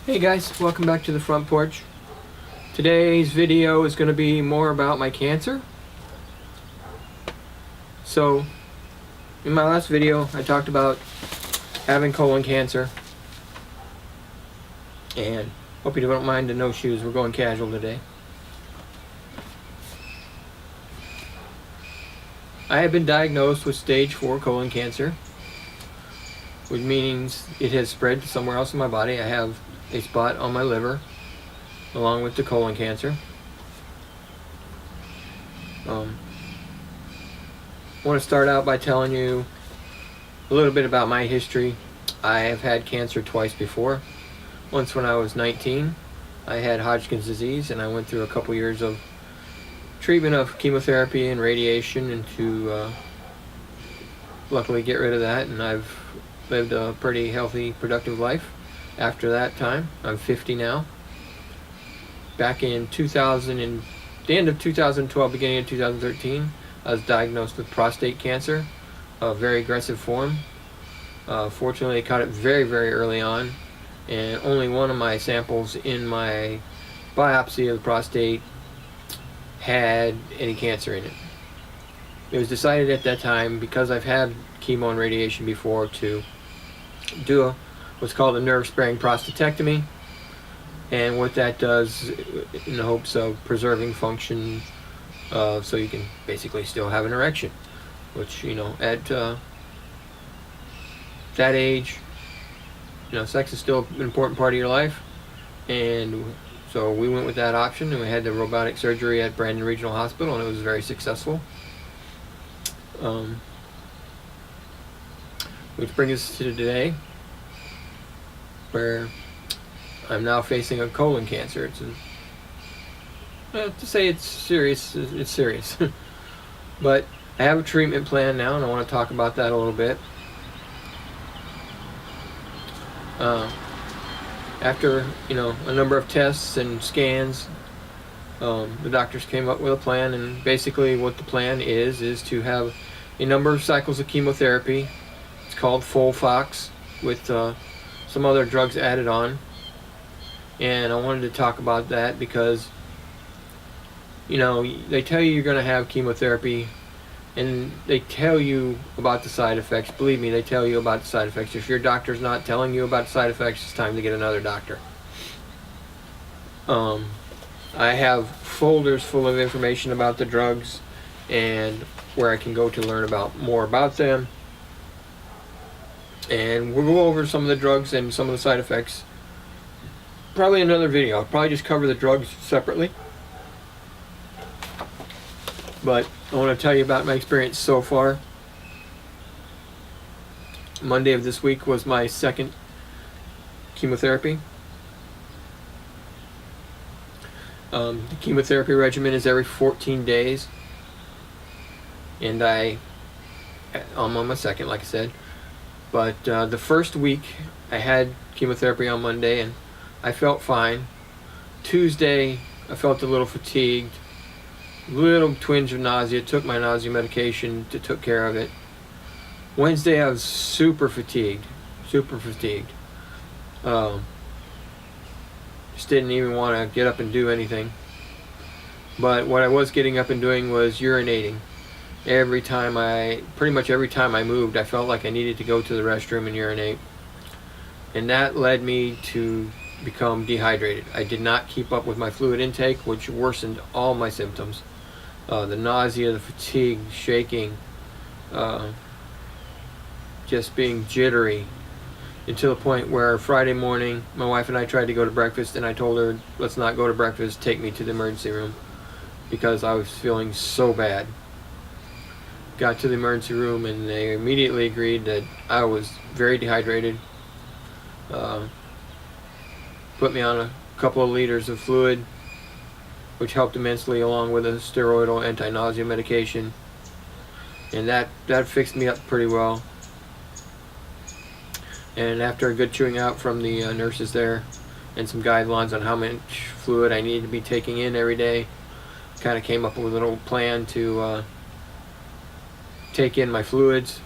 Hey guys, welcome back to the front porch. Today's video is going to be more about my cancer. So, in my last video, I talked about having colon cancer. And hope you don't mind the no shoes, we're going casual today. I have been diagnosed with stage 4 colon cancer, which means it has spread to somewhere else in my body. I have a spot on my liver along with the colon cancer. I want to start out by telling you a little bit about my history. I have had cancer twice before. Once when I was 19, I had Hodgkin's disease, and I went through a couple years of treatment of chemotherapy and radiation, and to luckily get rid of that, and I've lived a pretty healthy, productive life after that time. I'm 50 now. Back in the end of 2012, beginning of 2013, I was diagnosed with prostate cancer, a very aggressive form. Fortunately, I caught it very, very early on, and only one of my samples in my biopsy of the prostate had any cancer in it. It was decided at that time, because I've had chemo and radiation before, to do what's called a nerve-sparing prostatectomy. And what that does, in the hopes of preserving function, so you can basically still have an erection, which, at that age, sex is still an important part of your life. And so we went with that option, and we had the robotic surgery at Brandon Regional Hospital, and it was very successful. Which brings us to today, where I'm now facing a colon cancer. To say it's serious, it's serious. But I have a treatment plan now, and I want to talk about that a little bit. After a number of tests and scans, the doctors came up with a plan, and basically what the plan is to have a number of cycles of chemotherapy. It's called FOLFOX, with some other drugs added on. And I wanted to talk about that because they tell you you're going to have chemotherapy, and they tell you about the side effects. Believe me, they tell you about the side effects. If your doctor's not telling you about the side effects, it's time to get another doctor. I have folders full of information about the drugs and where I can go to learn more about them. And we'll go over some of the drugs and some of the side effects. Probably another video. I'll probably just cover the drugs separately. But I want to tell you about my experience so far. Monday of this week was my second chemotherapy. The chemotherapy regimen is every 14 days. And I'm on my second, like I said. But the first week I had chemotherapy on Monday, and I felt fine. Tuesday I felt a little fatigued, little twinge of nausea. Took my nausea medication to took care of it. Wednesday I was super fatigued. Just didn't even want to get up and do anything. But what I was getting up and doing was urinating. Pretty much every time I moved, I felt like I needed to go to the restroom and urinate. And that led me to become dehydrated. I did not keep up with my fluid intake, which worsened all my symptoms. The nausea, the fatigue, shaking, just being jittery, until the point where Friday morning my wife and I tried to go to breakfast, and I told her, let's not go to breakfast, take me to the emergency room, because I was feeling so bad. Got to the emergency room, and they immediately agreed that I was very dehydrated. Put me on a couple of liters of fluid, which helped immensely, along with a steroidal anti-nausea medication, and that fixed me up pretty well. And after a good chewing out from the nurses there, and some guidelines on how much fluid I needed to be taking in every day, kind of came up with a little plan to take in my fluids.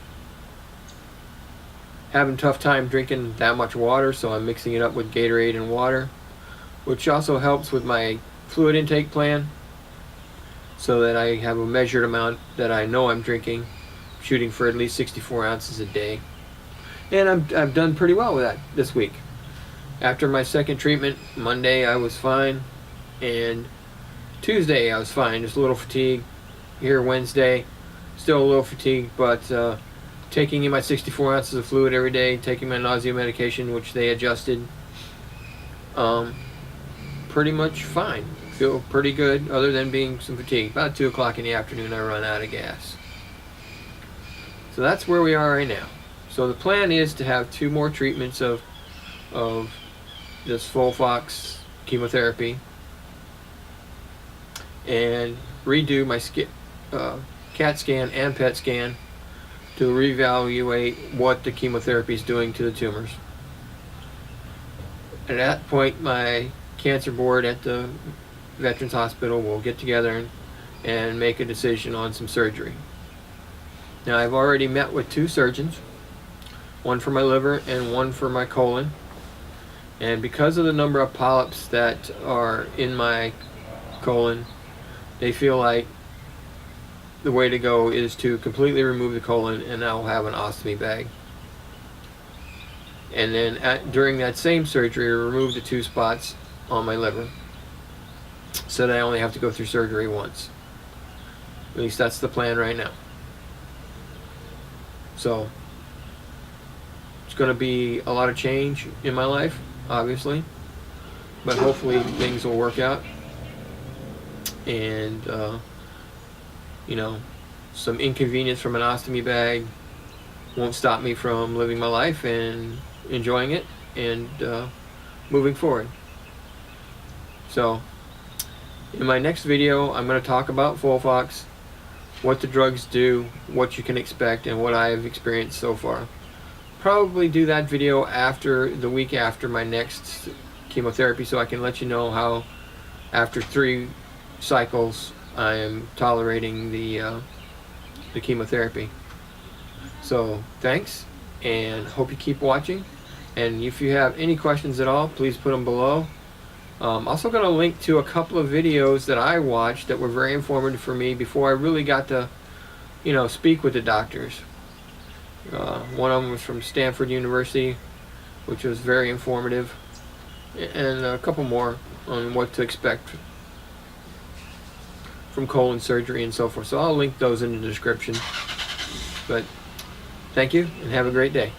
having a tough time drinking that much water, so I'm mixing it up with Gatorade and water, which also helps with my fluid intake plan, so that I have a measured amount that I know I'm drinking, shooting for at least 64 ounces a day. And I've done pretty well with that this week. After my second treatment, Monday I was fine, and Tuesday I was fine, just a little fatigued. Here Wednesday, still a little fatigued, but taking in my 64 ounces of fluid every day, taking my nausea medication, which they adjusted, pretty much fine. Feel pretty good, other than being some fatigue. About 2 o'clock in the afternoon, I run out of gas. So that's where we are right now. So the plan is to have 2 more treatments of this FOLFOX chemotherapy, and redo my CAT scan and PET scan to reevaluate what the chemotherapy is doing to the tumors. At that point, my cancer board at the Veterans Hospital will get together and make a decision on some surgery. Now, I've already met with 2 surgeons, one for my liver and one for my colon, and because of the number of polyps that are in my colon, they feel like the way to go is to completely remove the colon, and I'll have an ostomy bag. And then during that same surgery, remove the 2 spots on my liver, so that I only have to go through surgery once. At least that's the plan right now. So it's going to be a lot of change in my life, obviously, but hopefully things will work out, and you know, some inconvenience from an ostomy bag won't stop me from living my life and enjoying it and moving forward. So in my next video, I'm going to talk about FOLFOX, what the drugs do, what you can expect, and what I have experienced so far. Probably do that video after the week after my next chemotherapy, so I can let you know how after 3 cycles I am tolerating the chemotherapy. So thanks, and hope you keep watching, and if you have any questions at all, please put them below. Also going to link to a couple of videos that I watched that were very informative for me before I really got to, you know, speak with the doctors. One of them was from Stanford University, which was very informative, and a couple more on what to expect from colon surgery and so forth. So I'll link those in the description. But thank you, and have a great day.